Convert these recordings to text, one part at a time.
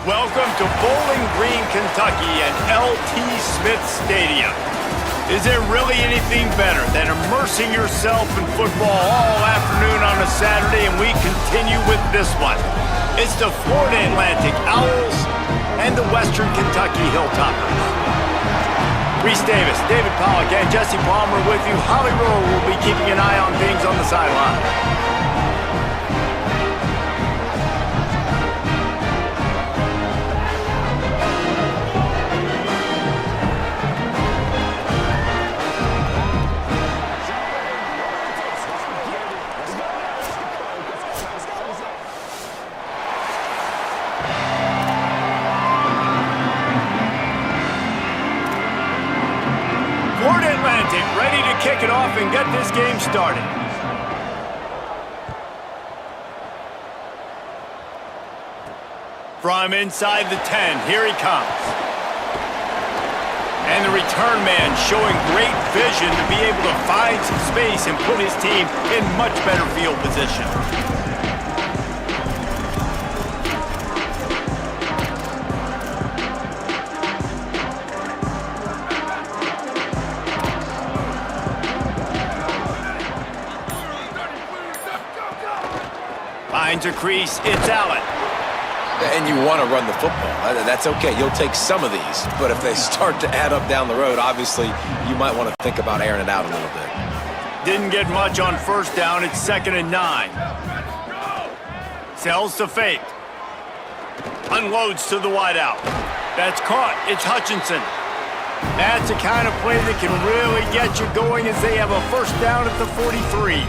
Welcome to Bowling Green, Kentucky and L.T. Smith Stadium. Is there really anything better than immersing yourself in football all afternoon on a Saturday, and we continue with this one? It's the Florida Atlantic Owls and the Western Kentucky Hilltoppers. Reese Davis, David Pollock, and Jesse Palmer with you. Holly Rowe will be keeping an eye on things on the sideline. Ready to kick it off and get this game started. From inside the 10, here he comes. And the return man showing great vision to be able to find some space and put his team in much better field position. Finds a crease, it's Allen. And you want to run the football. That's okay. You'll take some of these. But if they start to add up down the road, obviously, you might want to think about airing it out a little bit. Didn't get much on first down. It's 2nd and 9. Sells to fake. Unloads to the wideout. That's caught. It's Hutchinson. That's the kind of play that can really get you going as they have a first down at the 43.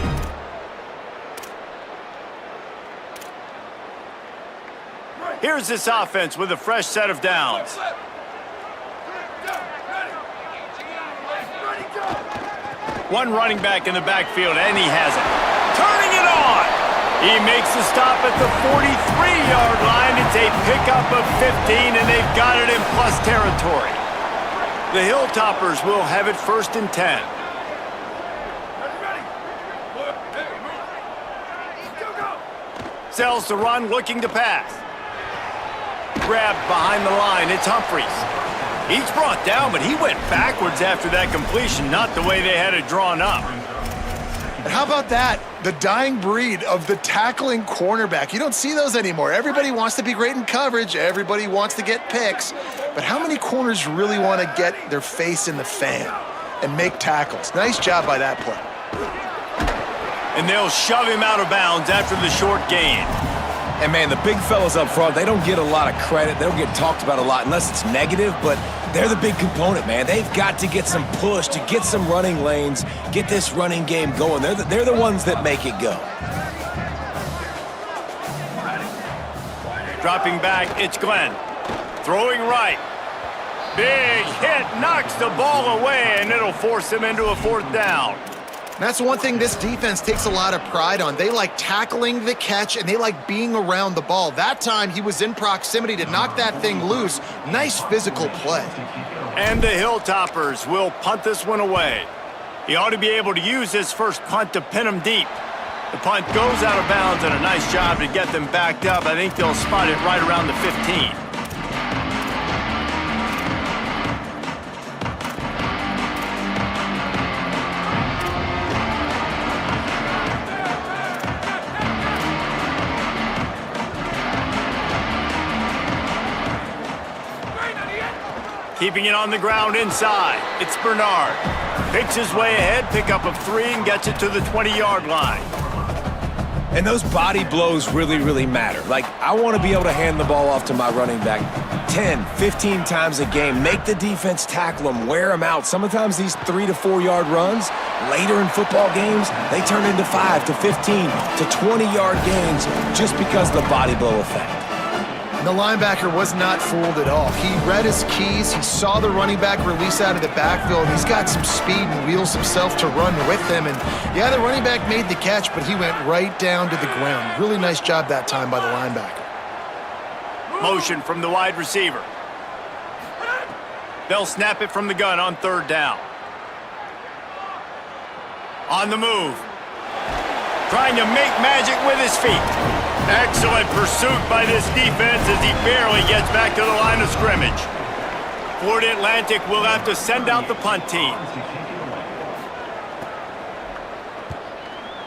Here's this offense with a fresh set of downs. One running back in the backfield, and he has it. Turning it on! He makes the stop at the 43-yard line. It's a pickup of 15, and they've got it in plus territory. The Hilltoppers will have it 1st and 10. Sells the run, looking to pass. Grabbed behind the line, it's Humphries. He's brought down, but he went backwards after that completion, not the way they had it drawn up. And how about that? The dying breed of the tackling cornerback. You don't see those anymore. Everybody wants to be great in coverage. Everybody wants to get picks. But how many corners really want to get their face in the fan and make tackles? Nice job by that play. And they'll shove him out of bounds after the short gain. And, man, the big fellas up front, they don't get a lot of credit. They don't get talked about a lot unless it's negative, but they're the big component, man. They've got to get some push, to get some running lanes, get this running game going. They're the ones that make it go. Dropping back, it's Glenn. Throwing right. Big hit, knocks the ball away, and it'll force him into a 4th down. That's one thing this defense takes a lot of pride on. They like tackling the catch, and they like being around the ball. That time, he was in proximity to knock that thing loose. Nice physical play. And the Hilltoppers will punt this one away. He ought to be able to use his first punt to pin him deep. The punt goes out of bounds, and a nice job to get them backed up. I think they'll spot it right around the 15. Keeping it on the ground inside. It's Bernard. Picks his way ahead, pickup of 3, and gets it to the 20-yard line. And those body blows really, really matter. Like, I want to be able to hand the ball off to my running back 10, 15 times a game. Make the defense tackle them, wear them out. Sometimes these 3 to 4 yard runs, later in football games, they turn into 5 to 15 to 20-yard gains just because of the body blow effect. And the linebacker was not fooled at all. He read his keys. He saw the running back release out of the backfield. He's got some speed and wheels himself to run with him. And, yeah, the running back made the catch, but he went right down to the ground. Really nice job that time by the linebacker. Motion from the wide receiver. They'll snap it from the gun on 3rd down. On the move. Trying to make magic with his feet. Excellent pursuit by this defense as he barely gets back to the line of scrimmage. Florida Atlantic will have to send out the punt team.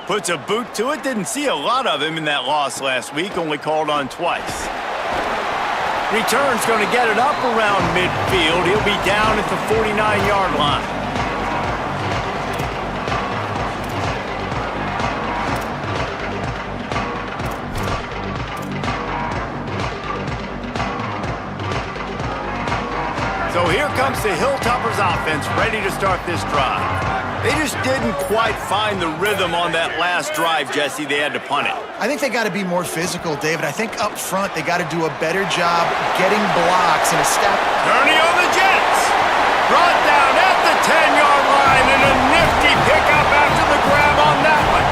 Puts a boot to it. Didn't see a lot of him in that loss last week. Only called on twice. Return's going to get it up around midfield. He'll be down at the 49-yard line. So here comes the Hilltoppers offense, ready to start this drive. They just didn't quite find the rhythm on that last drive, Jesse. They had to punt it. I think they got to be more physical, David. I think up front they got to do a better job getting blocks and a step. Turning on the Jets. Brought down at the 10-yard line and a nifty pickup after the grab on that one.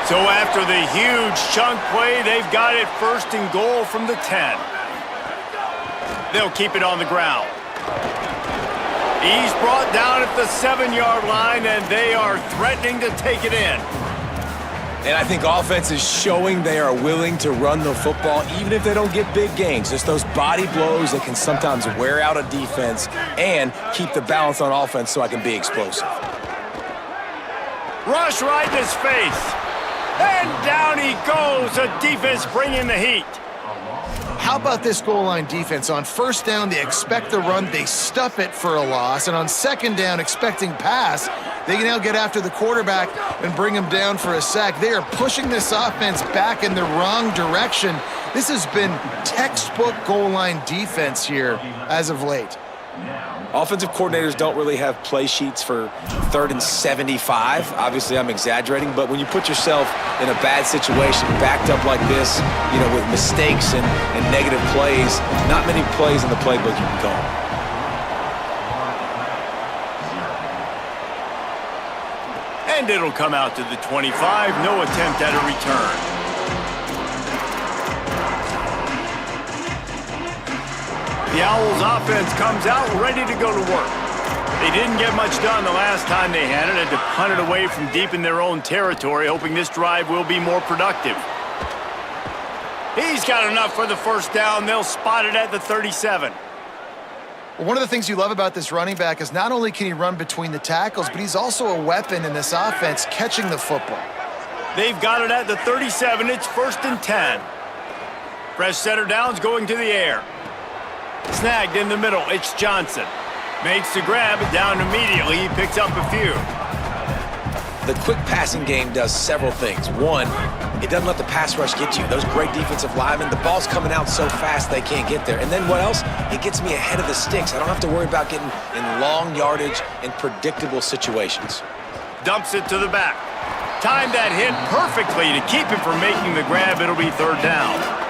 So after the huge chunk play, they've got it 1st and goal from the 10. They'll keep it on the ground. He's brought down at the 7-yard line, and they are threatening to take it in. And I think offense is showing they are willing to run the football, even if they don't get big gains. Just those body blows that can sometimes wear out a defense and keep the balance on offense so I can be explosive. Rush right in his face. And down he goes. The defense bringing the heat. How about this goal line defense? On 1st down, they expect the run. They stuff it for a loss. And on 2nd down, expecting pass, they can now get after the quarterback and bring him down for a sack. They are pushing this offense back in the wrong direction. This has been textbook goal line defense here as of late. Offensive coordinators don't really have play sheets for 3rd and 75. Obviously, I'm exaggerating, but when you put yourself in a bad situation, backed up like this, you know, with mistakes and negative plays, not many plays in the playbook you can call. And it'll come out to the 25. No attempt at a return. The Owls offense comes out ready to go to work. They didn't get much done the last time they had it. Had to punt it away from deep in their own territory, hoping this drive will be more productive. He's got enough for the 1st down. They'll spot it at the 37. Well, one of the things you love about this running back is not only can he run between the tackles, but he's also a weapon in this offense catching the football. They've got it at the 37. It's 1st and 10. Fresh setter downs going to the air. Snagged in the middle. It's Johnson. Makes the grab, down immediately. He picks up a few. The quick passing game does several things. One, it doesn't let the pass rush get to you. Those great defensive linemen, the ball's coming out so fast they can't get there. And then what else? It gets me ahead of the sticks. I don't have to worry about getting in long yardage and predictable situations. Dumps it to the back. Timed that hit perfectly to keep him from making the grab. It'll be 3rd down.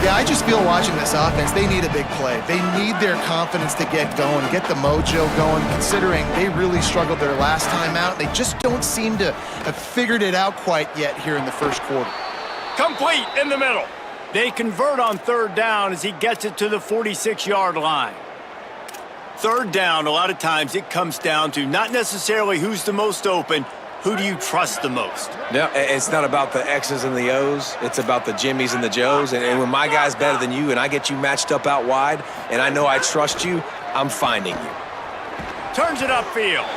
Yeah, I just feel watching this offense, they need a big play. They need their confidence to get going, get the mojo going, considering they really struggled their last time out. They just don't seem to have figured it out quite yet here in the 1st quarter. Complete in the middle. They convert on 3rd down as he gets it to the 46-yard line. 3rd down, a lot of times it comes down to not necessarily who's the most open, who do you trust the most? No, it's not about the X's and the O's. It's about the Jimmys and the Joes. And when my guy's better than you and I get you matched up out wide and I know I trust you, I'm finding you. Turns it upfield.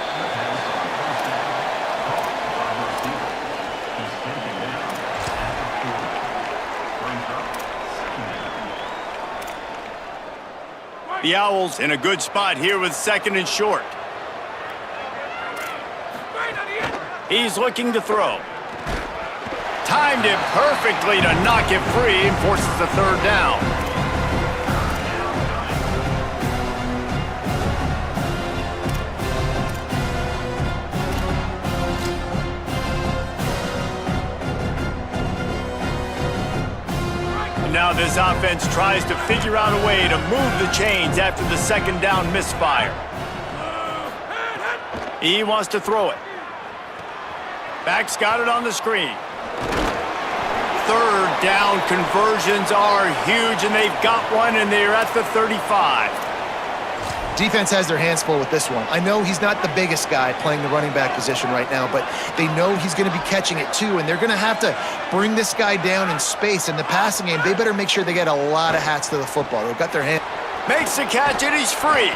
The Owls in a good spot here with 2nd and short. He's looking to throw. Timed it perfectly to knock it free and forces the 3rd down. And now this offense tries to figure out a way to move the chains after the 2nd down misfire. He wants to throw it. Back's got it on the screen. 3rd down conversions are huge, and they've got one, and they're at the 35. Defense has their hands full with this one. I know he's not the biggest guy playing the running back position right now, but they know he's going to be catching it too, and they're going to have to bring this guy down in space. In the passing game, they better make sure they get a lot of hats to the football. They've got their hand. Makes the catch, and he's free.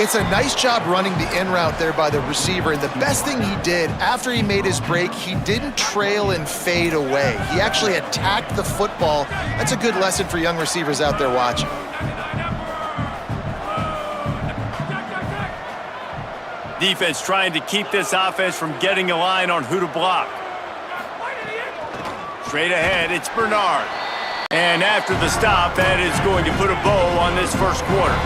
It's a nice job running the in route there by the receiver, and the best thing he did after he made his break, he didn't trail and fade away. He actually attacked the football. That's a good lesson for young receivers out there watching. Defense trying to keep this offense from getting a line on who to block. Straight ahead, it's Bernard. And after the stop, that is going to put a bow on this first quarter.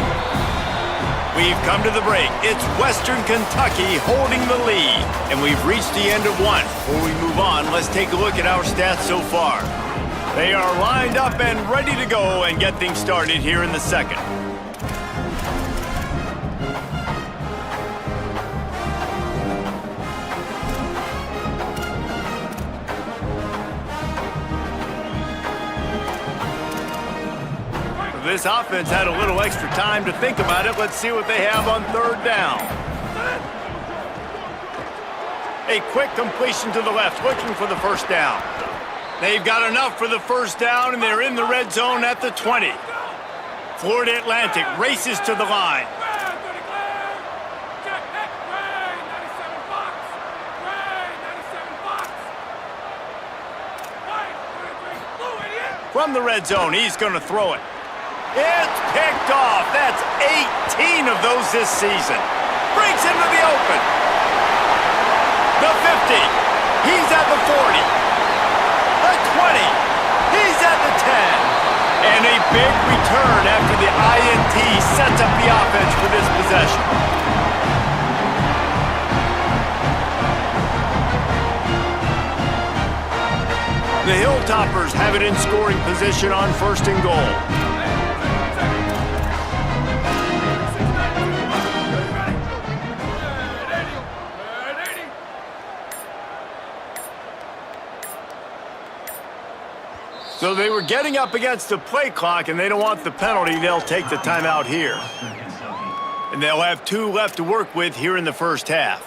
We've come to the break. It's Western Kentucky holding the lead. And we've reached the end of one. Before we move on, let's take a look at our stats so far. They are lined up and ready to go and get things started here in the second. This offense had a little extra time to think about it. Let's see what they have on third down. A quick completion to the left, looking for the first down. They've got enough for the first down, and they're in the red zone at the 20. Florida Atlantic races to the line. From the red zone, he's going to throw it. It's picked off. That's 18 of those this season. Breaks into the open. The 50. He's at the 40. The 20. He's at the 10. And a big return after the INT sets up the offense for this possession. The Hilltoppers have it in scoring position on first and goal. So they were getting up against the play clock, and they don't want the penalty. They'll take the timeout here. And they'll have 2 left to work with here in the first half.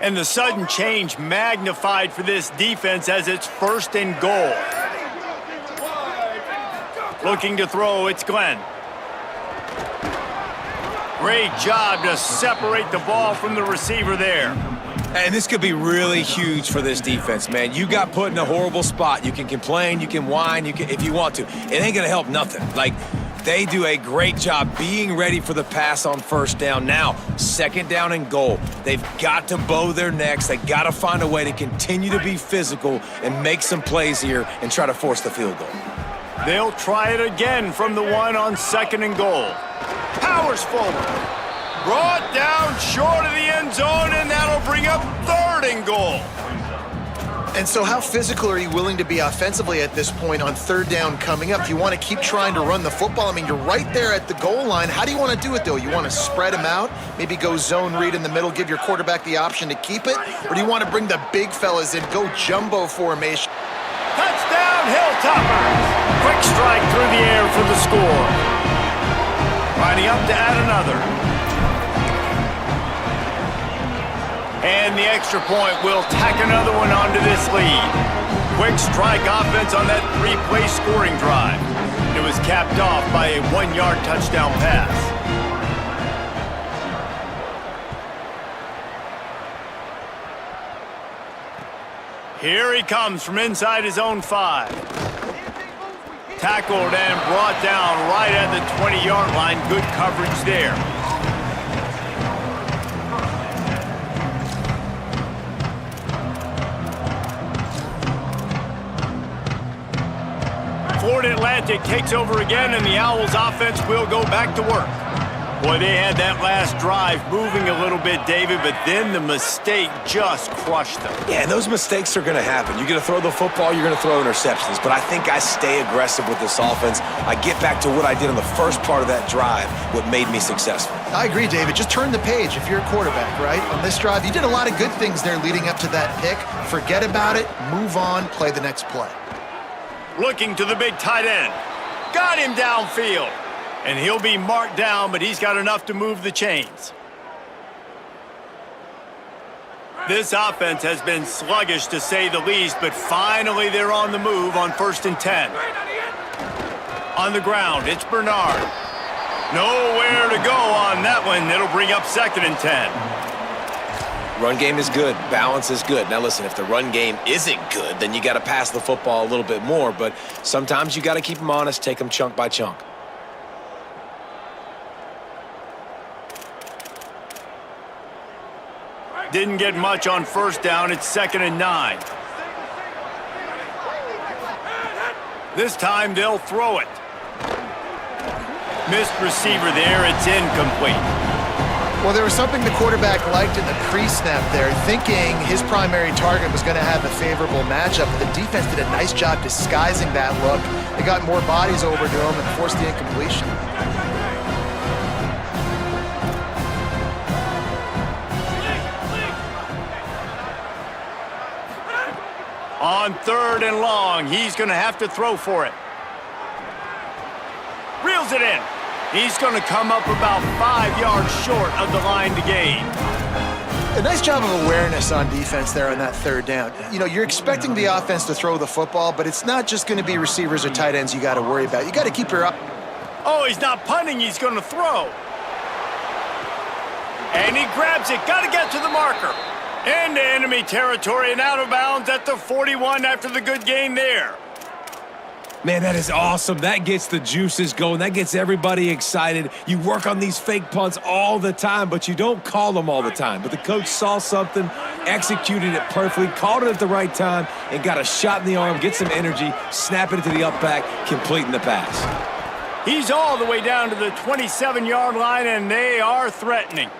And the sudden change magnified for this defense as it's first and goal. Looking to throw, it's Glenn. Great job to separate the ball from the receiver there. And this could be really huge for this defense, man. You got put in a horrible spot. You can complain, you can whine, if you want to. It ain't going to help nothing. Like, they do a great job being ready for the pass on first down. Now, second down and goal. They've got to bow their necks. They got to find a way to continue to be physical and make some plays here and try to force the field goal. They'll try it again from the 1 on second and goal. Powers forward. Brought down short of the end zone, and that'll bring up third and goal. And so how physical are you willing to be offensively at this point on third down coming up? You want to keep trying to run the football? I mean, you're right there at the goal line. How do you want to do it, though? You want to spread them out, maybe go zone read in the middle, give your quarterback the option to keep it? Or do you want to bring the big fellas in, go jumbo formation? Touchdown, Hilltoppers! Quick strike through the air for the score. Lining up to add another. And the extra point will tack another one onto this lead. Quick strike offense on that 3-play scoring drive. It was capped off by a 1-yard touchdown pass. Here he comes from inside his own 5. Tackled and brought down right at the 20-yard line. Good coverage there. Florida Atlantic takes over again, and the Owls offense will go back to work. Boy, they had that last drive moving a little bit, David, but then the mistake just crushed them. Yeah, and those mistakes are going to happen. You're going to throw the football, you're going to throw interceptions. But I think I stay aggressive with this offense. I get back to what I did on the first part of that drive, what made me successful. I agree, David. Just turn the page if you're a quarterback, right? On this drive, you did a lot of good things there leading up to that pick. Forget about it, move on, play the next play. Looking to the big tight end. Got him downfield. And he'll be marked down, but he's got enough to move the chains. This offense has been sluggish, to say the least, but finally they're on the move on 1st and 10. On the ground, it's Bernard. Nowhere to go on that one. It'll bring up 2nd and 10. Run game is good. Balance is good. Now, listen, if the run game isn't good, then you got to pass the football a little bit more. But sometimes you got to keep them honest, take them chunk by chunk. Didn't get much on 1st down. It's 2nd and 9. This time they'll throw it. Missed receiver there. It's incomplete. Well, there was something the quarterback liked in the pre-snap there, thinking his primary target was going to have a favorable matchup. But the defense did a nice job disguising that look. They got more bodies over to him and forced the incompletion. On 3rd and long, he's going to have to throw for it. Reels it in. He's going to come up about 5 yards short of the line to gain. A nice job of awareness on defense there on that 3rd down. You know, you're expecting the offense to throw the football, but it's not just going to be receivers or tight ends you got to worry about. You got to keep your up. Oh, he's not punting. He's going to throw. And he grabs it. Got to get to the marker. Into enemy territory and out of bounds at the 41 after the good gain there. Man, that is awesome. That gets the juices going. That gets everybody excited. You work on these fake punts all the time, but you don't call them all the time. But the coach saw something, executed it perfectly, called it at the right time, and got a shot in the arm, get some energy, snap it into the up back, completing the pass. He's all the way down to the 27-yard line, and they are threatening.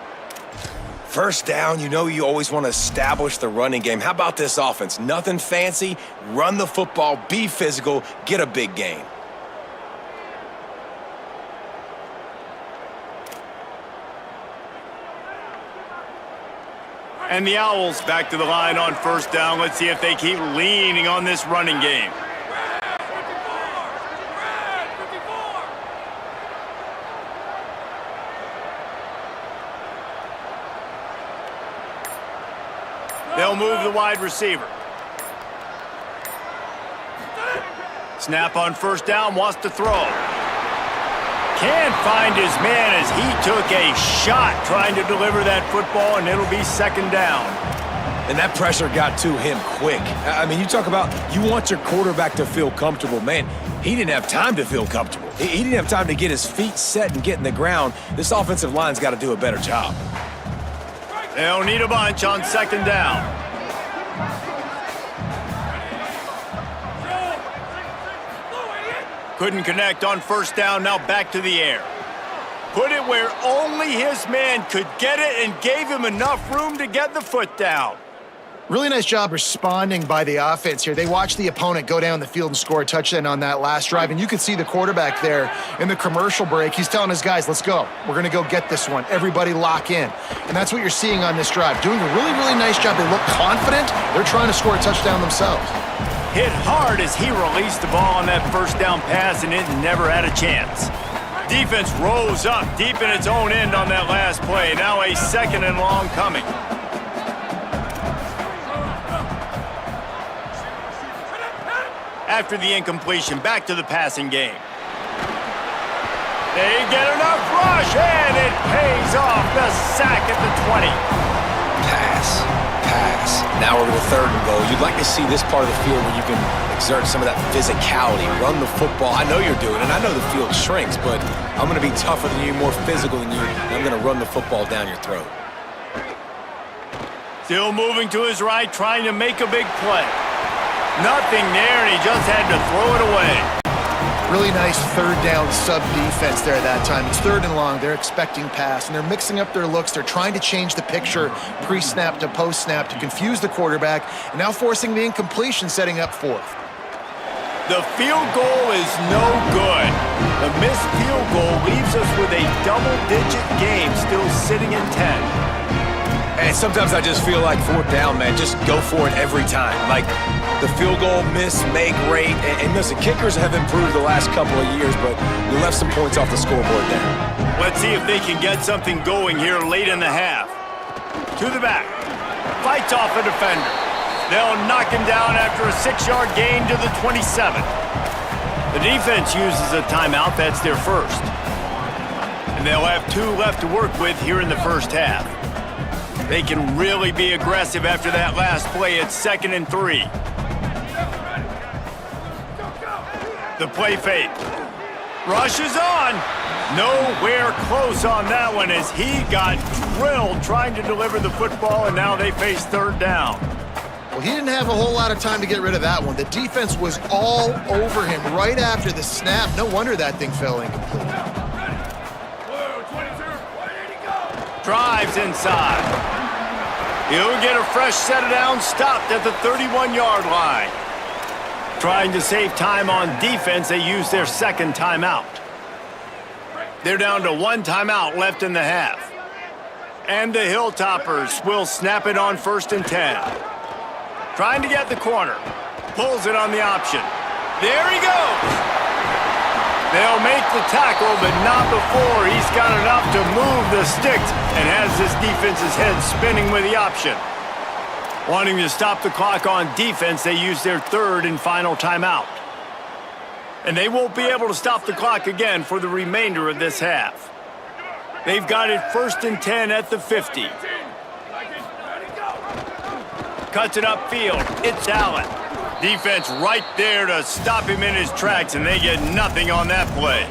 1st down, you know you always want to establish the running game. How about this offense? Nothing fancy. Run the football, be physical, get a big gain. And the Owls back to the line on 1st down. Let's see if they keep leaning on this running game. They'll move the wide receiver. Snap on 1st down, wants to throw. Can't find his man as he took a shot trying to deliver that football, and it'll be 2nd down. And that pressure got to him quick. I mean, you talk about you want your quarterback to feel comfortable. Man, he didn't have time to feel comfortable. He didn't have time to get his feet set and get in the ground. This offensive line's got to do a better job. They'll need a bunch on 2nd down. Couldn't connect on 1st down, now back to the air. Put it where only his man could get it and gave him enough room to get the foot down. Really nice job responding by the offense here. They watched the opponent go down the field and score a touchdown on that last drive, and you could see the quarterback there in the commercial break. He's telling his guys, let's go. We're going to go get this one. Everybody lock in. And that's what you're seeing on this drive. Doing a really, really nice job. They look confident. They're trying to score a touchdown themselves. Hit hard as he released the ball on that 1st down pass, and it never had a chance. Defense rose up deep in its own end on that last play. Now a 2nd and long coming. After the incompletion, back to the passing game. They get enough rush, and it pays off. The sack at the 20. Pass. Now we're to the 3rd and goal. You'd like to see this part of the field where you can exert some of that physicality, run the football. I know you're doing it. I know the field shrinks, but I'm going to be tougher than you, more physical than you, and I'm going to run the football down your throat. Still moving to his right, trying to make a big play. Nothing there, and he just had to throw it away. Really nice third down sub defense there that time. It's 3rd and long. They're expecting pass, and they're mixing up their looks. They're trying to change the picture pre-snap to post-snap to confuse the quarterback, and now forcing the incompletion, setting up 4th. The field goal is no good. The missed field goal leaves us with a double-digit game still sitting in 10. And sometimes I just feel like 4th down, man, just go for it every time. Like the field goal miss, make rate, and listen, kickers have improved the last couple of years, but you left some points off the scoreboard there. Let's see if they can get something going here late in the half. To the back. Fights off a defender. They'll knock him down after a 6-yard gain to the 27. The defense uses a timeout. That's their first. And they'll have 2 left to work with here in the first half. They can really be aggressive after that last play. It's 2nd and 3. The play fake. Rush is on. Nowhere close on that one as he got drilled trying to deliver the football, and now they face 3rd down. Well, he didn't have a whole lot of time to get rid of that one. The defense was all over him right after the snap. No wonder that thing fell incomplete. Drives inside. He'll get a fresh set of downs, stopped at the 31-yard line. Trying to save time on defense, they use their 2nd timeout. They're down to 1 timeout left in the half. And the Hilltoppers will snap it on 1st and 10. Trying to get the corner. Pulls it on the option. There he goes. They'll make the tackle, but not before he's got enough to move the sticks and has this defense's head spinning with the option. Wanting to stop the clock on defense, they use their 3rd and final timeout. And they won't be able to stop the clock again for the remainder of this half. They've got it 1st and 10 at the 50. Cuts it upfield. It's Allen. Defense right there to stop him in his tracks, and they get nothing on that play.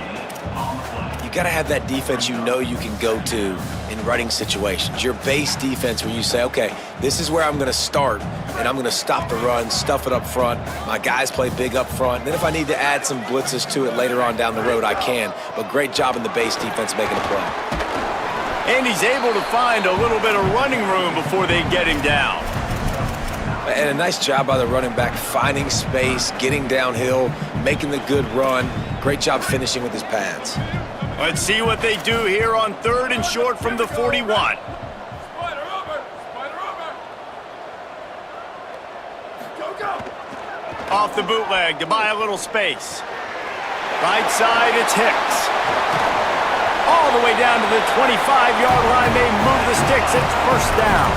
You got to have that defense you know you can go to in running situations. Your base defense where you say, okay, this is where I'm going to start, and I'm going to stop the run, stuff it up front. My guys play big up front. Then if I need to add some blitzes to it later on down the road, I can. But great job in the base defense making a play. And he's able to find a little bit of running room before they get him down. And a nice job by the running back, finding space, getting downhill, making the good run. Great job finishing with his pads. Let's see what they do here on 3rd and short from the 41. Off the bootleg to buy a little space. Right side, it's Hicks. All the way down to the 25-yard line. They move the sticks. It's 1st down.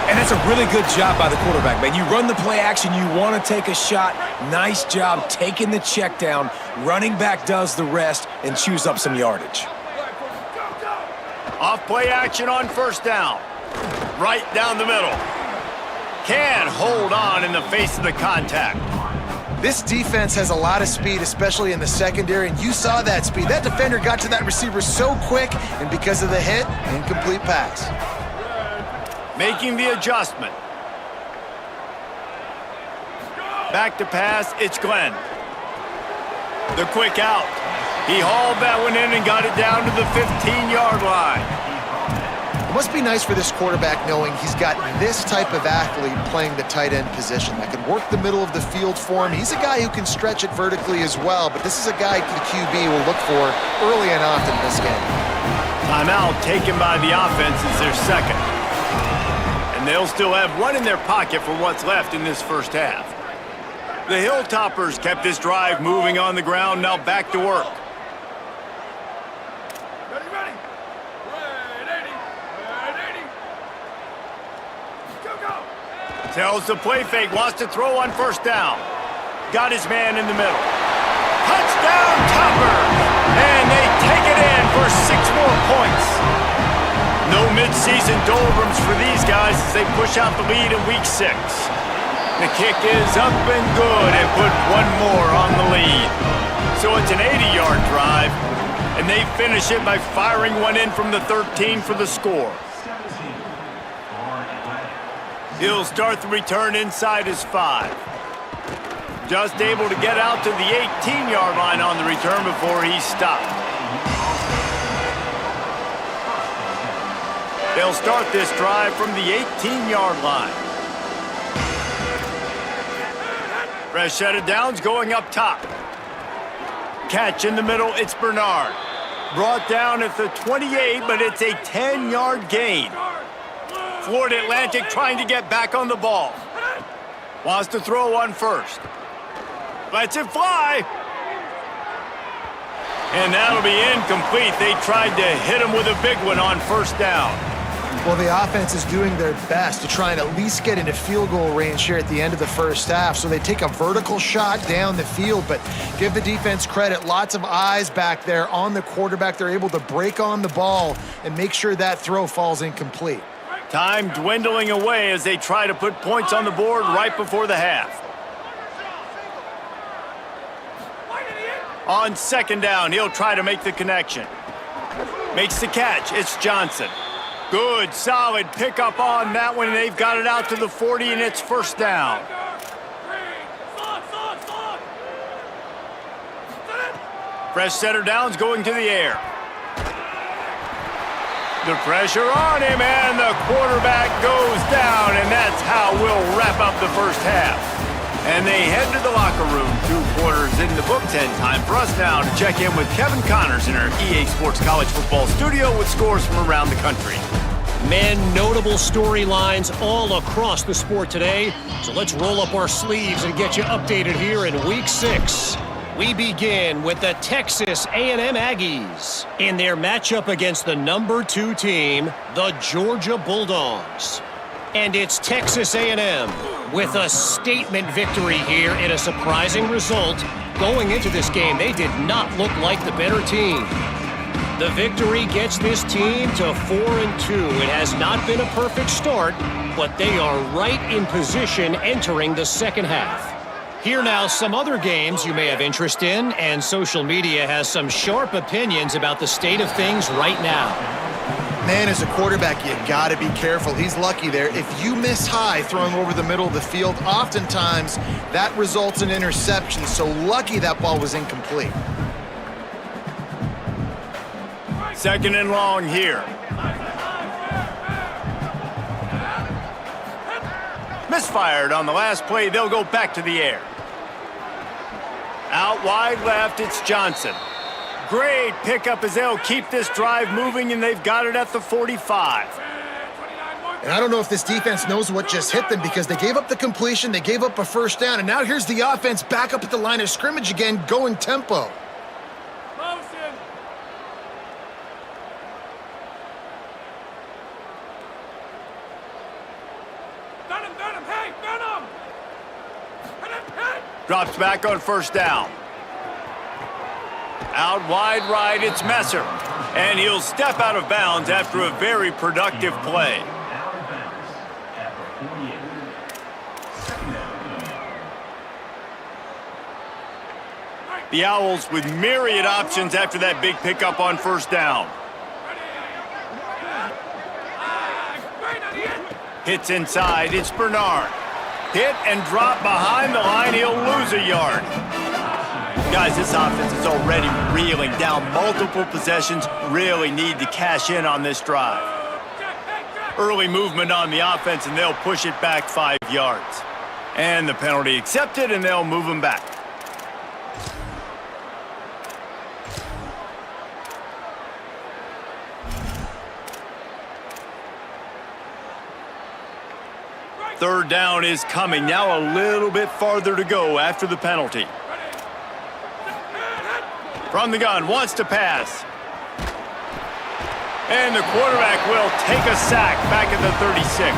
And that's a really good job by the quarterback, man. You run the play action, you want to take a shot. Nice job taking the check down. Running back does the rest and chews up some yardage. Off play action on 1st down. Right down the middle. Can hold on in the face of the contact. This defense has a lot of speed, especially in the secondary, and you saw that speed. That defender got to that receiver so quick, and because of the hit, incomplete pass. Making the adjustment. Back to pass, it's Glenn. The quick out. He hauled that one in and got it down to the 15-yard line. It must be nice for this quarterback knowing he's got this type of athlete playing the tight end position that can work the middle of the field for him. He's a guy who can stretch it vertically as well, but this is a guy the QB will look for early and often in this game. Timeout taken by the offense is their 2nd. And they'll still have one in their pocket for what's left in this first half. The Hilltoppers kept this drive moving on the ground, now back to work. Ready. Go. Tells the play fake, wants to throw on 1st down. Got his man in the middle. Touchdown, Toppers! And they take it in for 6 more points. No mid-season doldrums for these guys as they push out the lead in week 6. The kick is up and good and put one more on the lead. So it's an 80-yard drive, and they finish it by firing one in from the 13 for the score. He'll start the return inside his 5. Just able to get out to the 18-yard line on the return before he stopped. They'll start this drive from the 18-yard line. Fresh set of downs going up top. Catch in the middle, it's Bernard. Brought down at the 28, but it's a 10-yard gain. Florida Atlantic trying to get back on the ball. Wants to throw one first. Lets it fly. And that'll be incomplete. They tried to hit him with a big one on first down. Well, the offense is doing their best to try and at least get into field goal range here at the end of the first half. So they take a vertical shot down the field, but give the defense credit. Lots of eyes back there on the quarterback. They're able to break on the ball and make sure that throw falls incomplete. Time dwindling away as they try to put points on the board right before the half. On second down, he'll try to make the connection. Makes the catch. It's Johnson. Good, solid pickup on that one, and they've got it out to the 40, and it's first down. Fresh setter downs going to the air. The pressure on him, and the quarterback goes down, and that's how we'll wrap up the first half. And they head to the locker room. 2 quarters in the books, and time for us now to check in with Kevin Connors in our EA Sports College Football studio with scores from around the country. Men, notable storylines all across the sport today. So let's roll up our sleeves and get you updated here in Week 6. We begin with the Texas A&M Aggies in their matchup against the number 2 team, the Georgia Bulldogs. And it's Texas A&M with a statement victory here in a surprising result. Going into this game, they did not look like the better team. The victory gets this team to 4-2. It has not been a perfect start, but they are right in position entering the second half. Here now, some other games you may have interest in, and social media has some sharp opinions about the state of things right now. Man, as a quarterback, you got to be careful. He's lucky there. If you miss high throwing over the middle of the field, oftentimes that results in interception. So lucky that ball was incomplete. Second and long here. Misfired on the last play. They'll go back to the air. Out wide left, it's Johnson. Great pickup as they'll keep this drive moving, and they've got it at the 45. And I don't know if this defense knows what just hit them because they gave up the completion, they gave up a first down, and now here's the offense back up at the line of scrimmage again, going tempo. Drops back on first down. Out wide right, it's Messer. And he'll step out of bounds after a very productive play. The Owls with myriad options after that big pickup on first down. Hits inside, it's Bernard. Hit and drop behind the line, he'll lose a yard. Guys, this offense is already reeling down multiple possessions. Really need to cash in on this drive. Early movement on the offense, and they'll push it back 5 yards. And the penalty accepted, and they'll move him back. Third down is coming. Now a little bit farther to go after the penalty. From the gun, wants to pass. And the quarterback will take a sack back at the 36.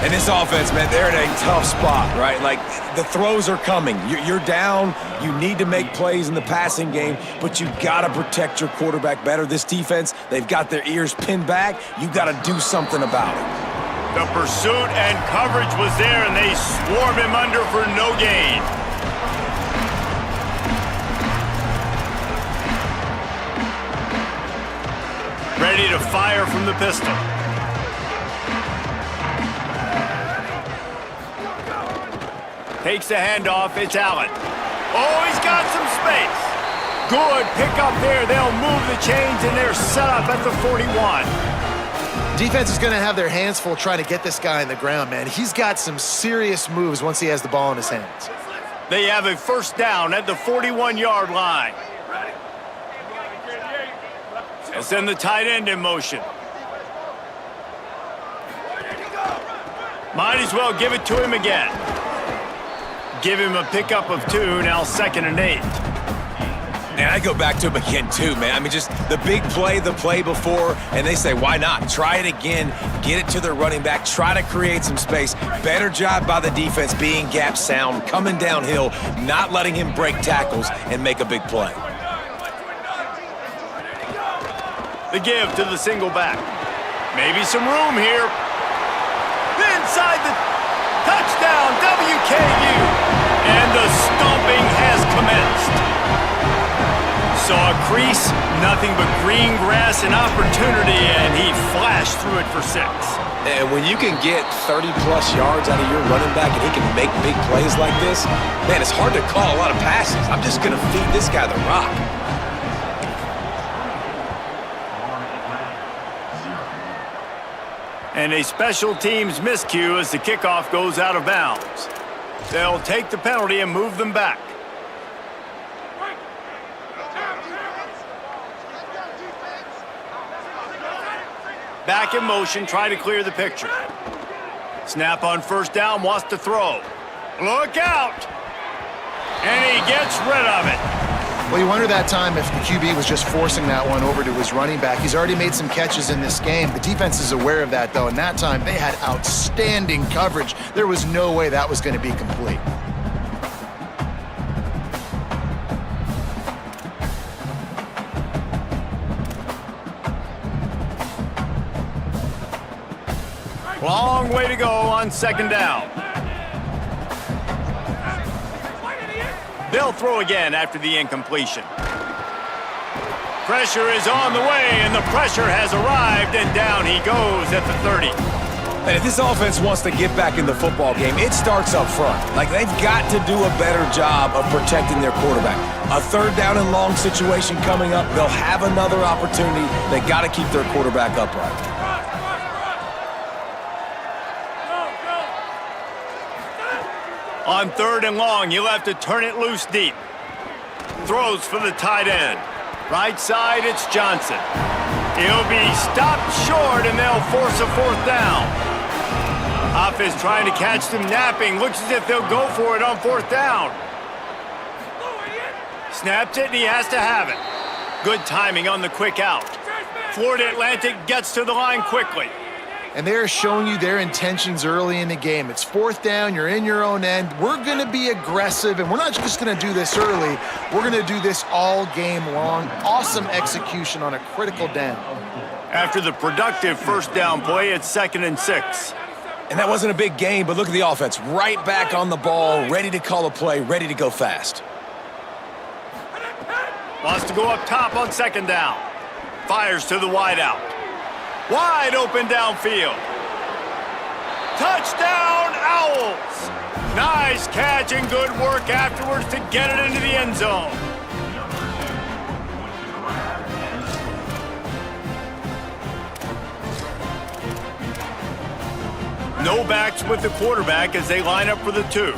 And this offense, man, they're in a tough spot, right? Like, the throws are coming. You're down. You need to make plays in the passing game, but you got to protect your quarterback better. This defense, they've got their ears pinned back. You got to do something about it. The pursuit and coverage was there, and they swarm him under for no gain. Ready to fire from the pistol. Takes the handoff. It's Allen. Oh, he's got some space. Good pick up there. They'll move the chains, and they're set up at the 41. Defense is going to have their hands full trying to get this guy on the ground, man. He's got some serious moves once he has the ball in his hands. They have a first down at the 41-yard line. They'll send the tight end in motion. Might as well give it to him again. Give him a pickup of 2, now 2nd and 8. And I go back to him again, too, man. I mean, just the big play, the play before, and they say, why not? Try it again, get it to the running back, try to create some space. Better job by the defense being gap sound, coming downhill, not letting him break tackles and make a big play. The give to the single back. Maybe some room here. Inside the touchdown, WKU. And the stomping has commenced. Saw a crease, nothing but green grass and opportunity, and he flashed through it for 6. And when you can get 30-plus yards out of your running back and he can make big plays like this, man, it's hard to call a lot of passes. I'm just going to feed this guy the rock. And a special teams miscue as the kickoff goes out of bounds. They'll take the penalty and move them back. Back in motion, try to clear the picture. Snap on first down, wants to throw. Look out! And he gets rid of it. Well, you wonder that time if the QB was just forcing that one over to his running back. He's already made some catches in this game. The defense is aware of that, though, and that time they had outstanding coverage. There was no way that was going to be complete. Long way to go on 2nd down. They'll throw again after the incompletion. Pressure is on the way, and the pressure has arrived, and down he goes at the 30. And if this offense wants to get back in the football game, it starts up front. Like, they've got to do a better job of protecting their quarterback. A 3rd down and long situation coming up, they'll have another opportunity. They got to keep their quarterback upright. On 3rd and long, you'll have to turn it loose deep. Throws for the tight end. Right side, it's Johnson. He'll be stopped short, and they'll force a 4th down. Offense trying to catch them napping. Looks as if they'll go for it on 4th down. Snaps it, and he has to have it. Good timing on the quick out. Florida Atlantic gets to the line quickly. And they're showing you their intentions early in the game. It's 4th down, you're in your own end. We're going to be aggressive, and we're not just going to do this early. We're going to do this all game long. Awesome execution on a critical down. After the productive first down play, it's 2nd and 6. And that wasn't a big gain, but look at the offense. Right back on the ball, ready to call a play, ready to go fast. Wants to go up top on 2nd down. Fires to the wideout. Wide open downfield. Touchdown, Owls! Nice catch and good work afterwards to get it into the end zone. No backs with the quarterback as they line up for the 2.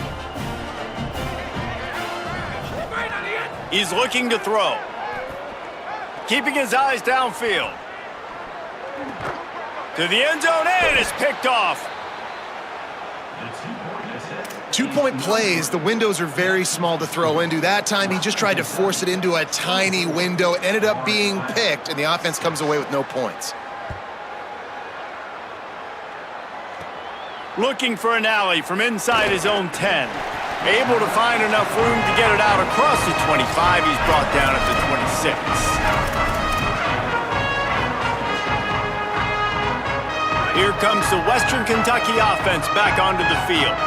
He's looking to throw. Keeping his eyes downfield. To the end zone, and it's picked off. 2-point plays, the windows are very small to throw into. That time, he just tried to force it into a tiny window. It ended up being picked, and the offense comes away with no points. Looking for an alley from inside his own 10. Able to find enough room to get it out across the 25. He's brought down at the 26. Here comes the Western Kentucky offense back onto the field.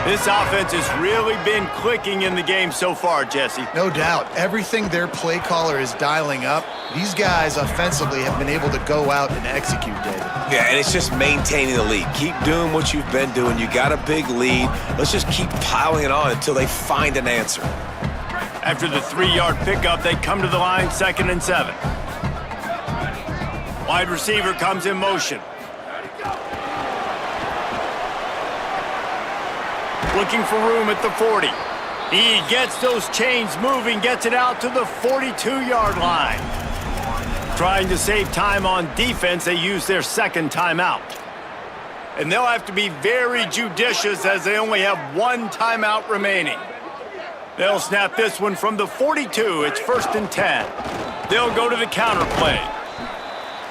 This offense has really been clicking in the game so far, Jesse. No doubt. Everything their play caller is dialing up, these guys offensively have been able to go out and execute, David. Yeah, and it's just maintaining the lead. Keep doing what you've been doing. You got a big lead. Let's just keep piling it on until they find an answer. After the 3-yard pickup, they come to the line, 2nd and 7. Wide receiver comes in motion. Looking for room at the 40. He gets those chains moving, gets it out to the 42-yard line. Trying to save time on defense, they use their 2nd timeout. And they'll have to be very judicious as they only have 1 timeout remaining. They'll snap this one from the 42. It's 1st and 10. They'll go to the counter play.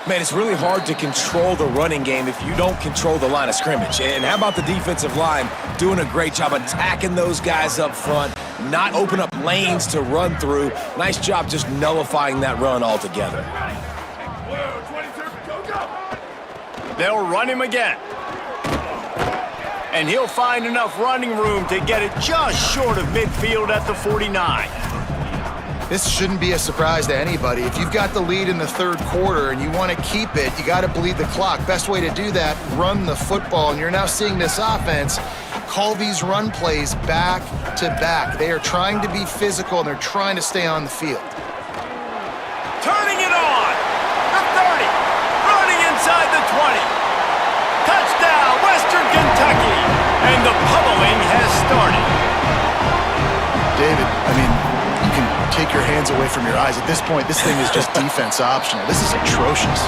Man, it's really hard to control the running game if you don't control the line of scrimmage. And how about the defensive line doing a great job attacking those guys up front, not open up lanes to run through. Nice job just nullifying that run altogether. They'll run him again. And he'll find enough running room to get it just short of midfield at the 49. This shouldn't be a surprise to anybody. If you've got the lead in the 3rd quarter and you want to keep it, you got to bleed the clock. Best way to do that, run the football. And you're now seeing this offense call these run plays back to back. They are trying to be physical, and they're trying to stay on the field. Turning it on. The 30. Running inside the 20. Touchdown, Western Kentucky. And the pummeling has started. David, I mean, you can take your hands away from your eyes. At this point, this thing is just defense optional. This is atrocious.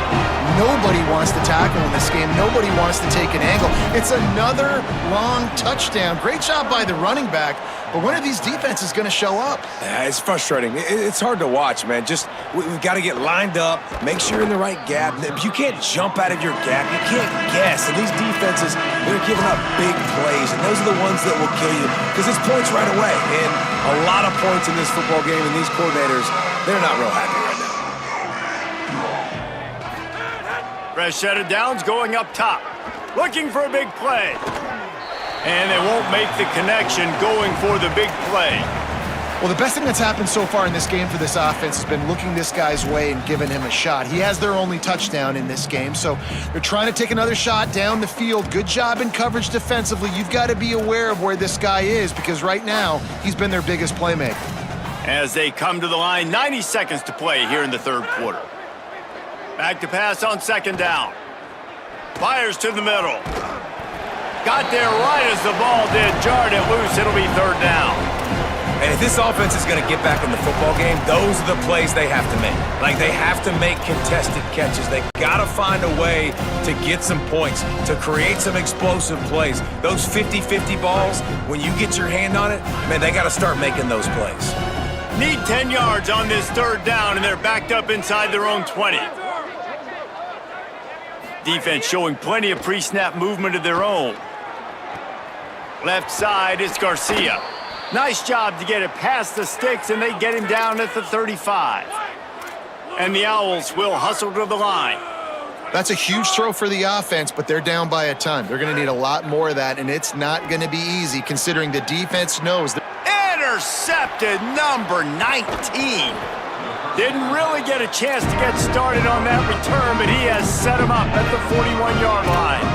Nobody wants to tackle in this game. Nobody wants to take an angle. It's another long touchdown. Great job by the running back. But when are these defenses going to show up? Yeah, it's frustrating. It's hard to watch, man. Just, we've got to get lined up, make sure you're in the right gap. You can't jump out of your gap. You can't guess. And these defenses, they're giving up big plays, and those are the ones that will kill you because it's points right away. And a lot of points in this football game, and these coordinators, they're not real happy right now. Fresh set of downs going up top. Looking for a big play. And they won't make the connection going for the big play. Well, the best thing that's happened so far in this game for this offense has been looking this guy's way and giving him a shot. He has their only touchdown in this game, so they're trying to take another shot down the field. Good job in coverage defensively. You've got to be aware of where this guy is because right now he's been their biggest playmaker. As they come to the line, 90 seconds to play here in the 3rd quarter. Back to pass on 2nd down. Fires to the middle. Got there right as the ball did. Jarred it loose. It'll be 3rd down. And if this offense is going to get back in the football game, those are the plays they have to make. Like, they have to make contested catches. They got to find a way to get some points, to create some explosive plays. Those 50-50 balls, when you get your hand on it, man, they got to start making those plays. Need 10 yards on this 3rd down, and they're backed up inside their own 20. Defense showing plenty of pre-snap movement of their own. Left side is Garcia. Nice job to get it past the sticks, and they get him down at the 35. And the Owls will hustle to the line. That's a huge throw for the offense, but they're down by a ton. They're going to need a lot more of that, and it's not going to be easy considering the defense knows that. Intercepted, number 19. Didn't really get a chance to get started on that return, but he has set him up at the 41-yard line.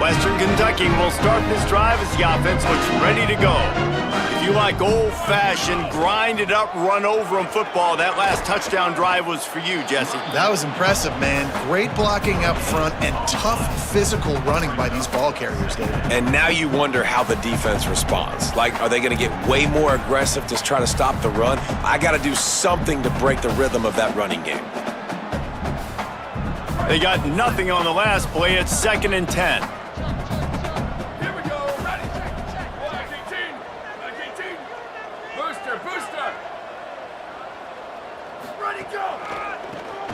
Western Kentucky will start this drive as the offense looks ready to go. If you like old-fashioned, grinded-up, run-over-'em football, that last touchdown drive was for you, Jesse. That was impressive, man. Great blocking up front and tough physical running by these ball carriers, David. And now you wonder how the defense responds. Like, are they going to get way more aggressive to try to stop the run? I got to do something to break the rhythm of that running game. They got nothing on the last play. It's 2nd and 10.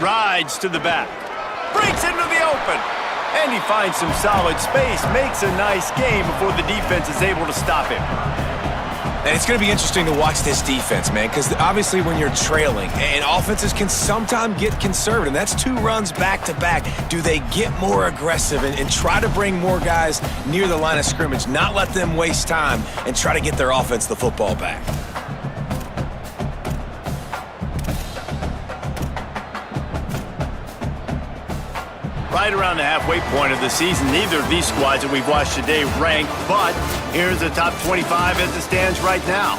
Rides to the back, breaks into the open, and he finds some solid space, makes a nice game before the defense is able to stop him. And it's going to be interesting to watch this defense, man, because obviously when you're trailing, and offenses can sometimes get conservative, and that's 2 runs back-to-back. Do they get more aggressive and try to bring more guys near the line of scrimmage, not let them waste time, and try to get their offense the football back? Right around the halfway point of the season, neither of these squads that we've watched today rank, but here's the top 25 as it stands right now.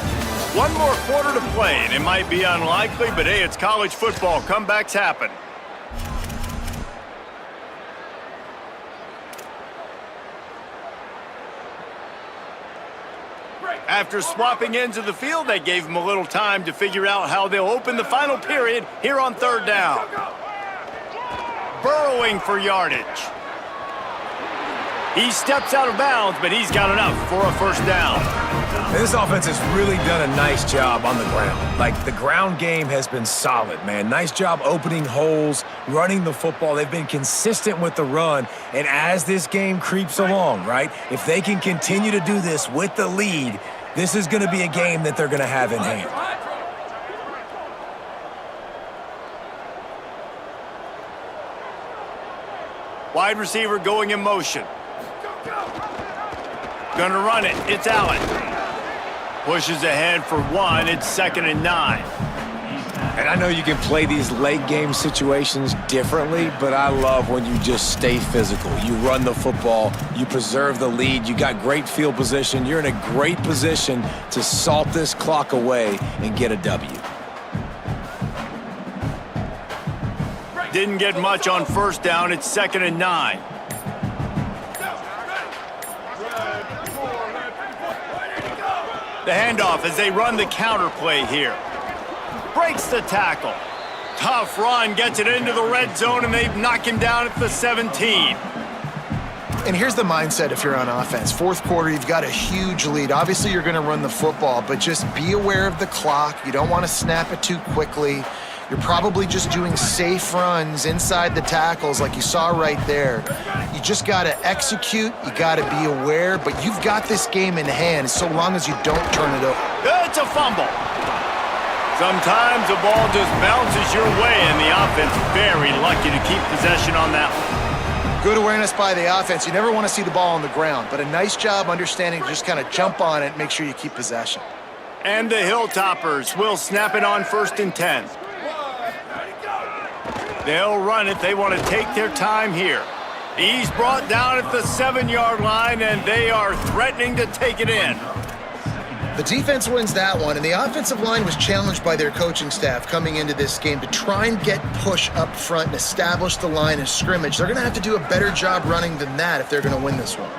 One more quarter to play, and it might be unlikely, but hey, it's college football. Comebacks happen. After swapping ends of the field, they gave them a little time to figure out how they'll open the final period here on 3rd down. Burrowing for yardage. He steps out of bounds, but he's got enough for a 1st down. And this offense has really done a nice job on the ground. Like, the ground game has been solid, man. Nice job opening holes, running the football. They've been consistent with the run. And as this game creeps along, right, if they can continue to do this with the lead, this is going to be a game that they're going to have in hand. Wide receiver going in motion. Gonna run it. It's Allen. Pushes ahead for 1. It's 2nd and 9. And I know you can play these late game situations differently, but I love when you just stay physical. You run the football, you preserve the lead, you got great field position. You're in a great position to salt this clock away and get a W. Didn't get much on 1st down. It's 2nd and 9. The handoff as they run the counter play here. Breaks the tackle. Tough run, gets it into the red zone, and they knock him down at the 17. And here's the mindset if you're on offense. 4th quarter, you've got a huge lead. Obviously, you're going to run the football, but just be aware of the clock. You don't want to snap it too quickly. You're probably just doing safe runs inside the tackles like you saw right there. You just got to execute. You got to be aware, but you've got this game in hand so long as you don't turn it over. It's a fumble. Sometimes the ball just bounces your way, and the offense very lucky to keep possession on that one. Good awareness by the offense. You never want to see the ball on the ground, but a nice job understanding to just kind of jump on it and make sure you keep possession. And the Hilltoppers will snap it on 1st and 10. They'll run it. They want to take their time here. He's brought down at the 7-yard line, and they are threatening to take it in. The defense wins that one, and the offensive line was challenged by their coaching staff coming into this game to try and get push up front and establish the line of scrimmage. They're going to have to do a better job running than that if they're going to win this one.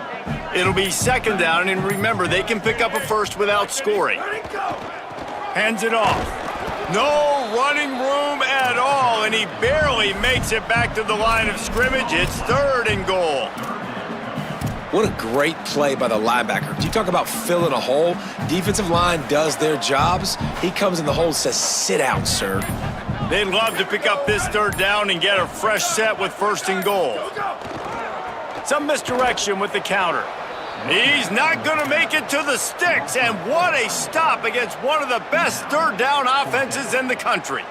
It'll be 2nd down, and remember, they can pick up a 1st without scoring. Hands it off. No running room at all, and he barely makes it back to the line of scrimmage. It's 3rd and goal. What a great play by the linebacker. You talk about filling a hole. Defensive line does their jobs. He comes in the hole and says, "Sit down, sir." They'd love to pick up this 3rd down and get a fresh set with 1st and goal. Some misdirection with the counter. He's not going to make it to the sticks, and what a stop against one of the best 3rd down offenses in the country.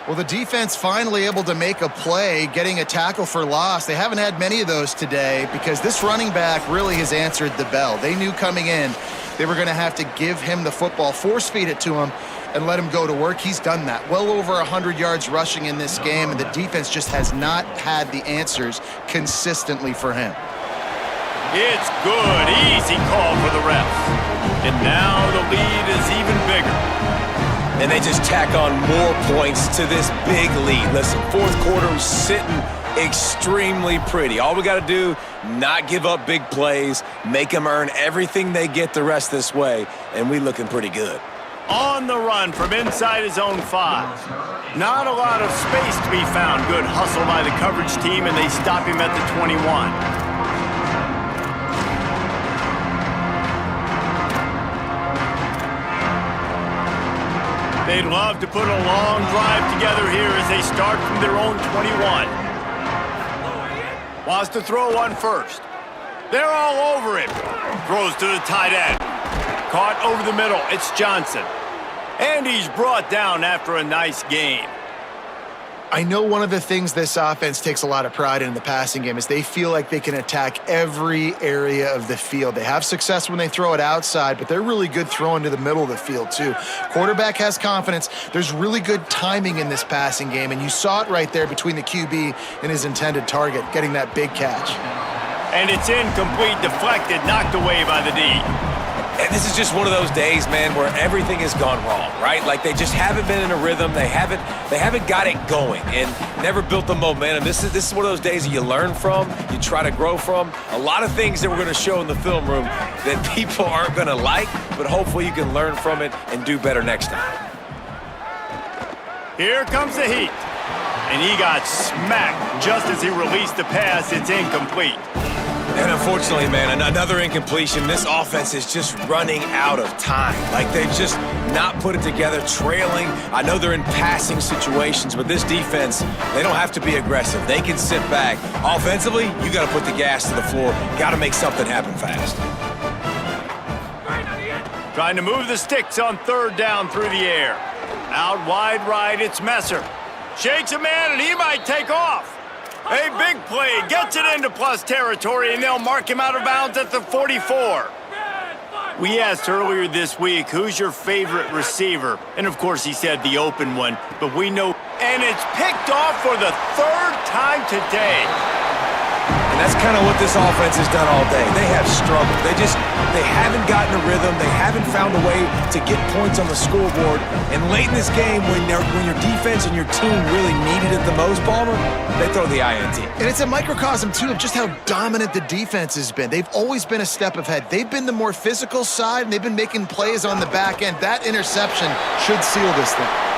Well, the defense finally able to make a play, getting a tackle for loss. They haven't had many of those today because this running back really has answered the bell. They knew coming in they were going to have to give him the football, force feed it to him, and let him go to work. He's done that. Well over 100 yards rushing in this game, and the defense just has not had the answers consistently for him. It's good. Easy call for the refs. And now the lead is even bigger. And they just tack on more points to this big lead. Listen, 4th quarter sitting extremely pretty. All we got to do, not give up big plays, make them earn everything they get the rest this way, and we looking pretty good. On the run from inside his own 5. Not a lot of space to be found. Good hustle by the coverage team, and they stop him at the 21. They'd love to put a long drive together here as they start from their own 21. Wants to throw one first. They're all over him. Throws to the tight end. caught over the middle. It's Johnson. And he's brought down after a nice gain. I know one of the things this offense takes a lot of pride in the passing game is they feel like they can attack every area of the field. They have success when they throw it outside, but they're really good throwing to the middle of the field too. Quarterback has confidence. There's really good timing in this passing game, and you saw it right there between the QB and his intended target, getting that big catch. And it's incomplete, deflected, knocked away by the D. And this is just one of those days, man, where everything has gone wrong, right? Like they just haven't been in a rhythm. They haven't got it going and never built the momentum. This is one of those days that you learn from, you try to grow from. A lot of things that we're going to show in the film room that people aren't going to like, but hopefully you can learn from it and do better next time. Here comes the heat. And he got smacked just as he released the pass. It's incomplete. And unfortunately, man, another incompletion. This offense is just running out of time. Like they've just not put it together, trailing. I know they're in passing situations, but this defense, they don't have to be aggressive. They can sit back. Offensively, you got to put the gas to the floor. Got to make something happen fast. Trying to move the sticks on third down through the air. Out wide right, it's Messer. Shakes a man, and he might take off. A big play, gets it into plus territory, and they'll mark him out of bounds at the 44. We asked earlier this week, who's your favorite receiver? And of course he said the open one, but we know. And it's picked off for the third time today. And that's kind of what this offense has done all day. They have struggled. They haven't gotten a rhythm. They haven't found a way to get points on the scoreboard. And late in this game, when your defense and your team really needed it the most, Palmer, they throw the INT. And it's a microcosm, too, of just how dominant the defense has been. They've always been a step ahead. They've been the more physical side, and they've been making plays on the back end. That interception should seal this thing.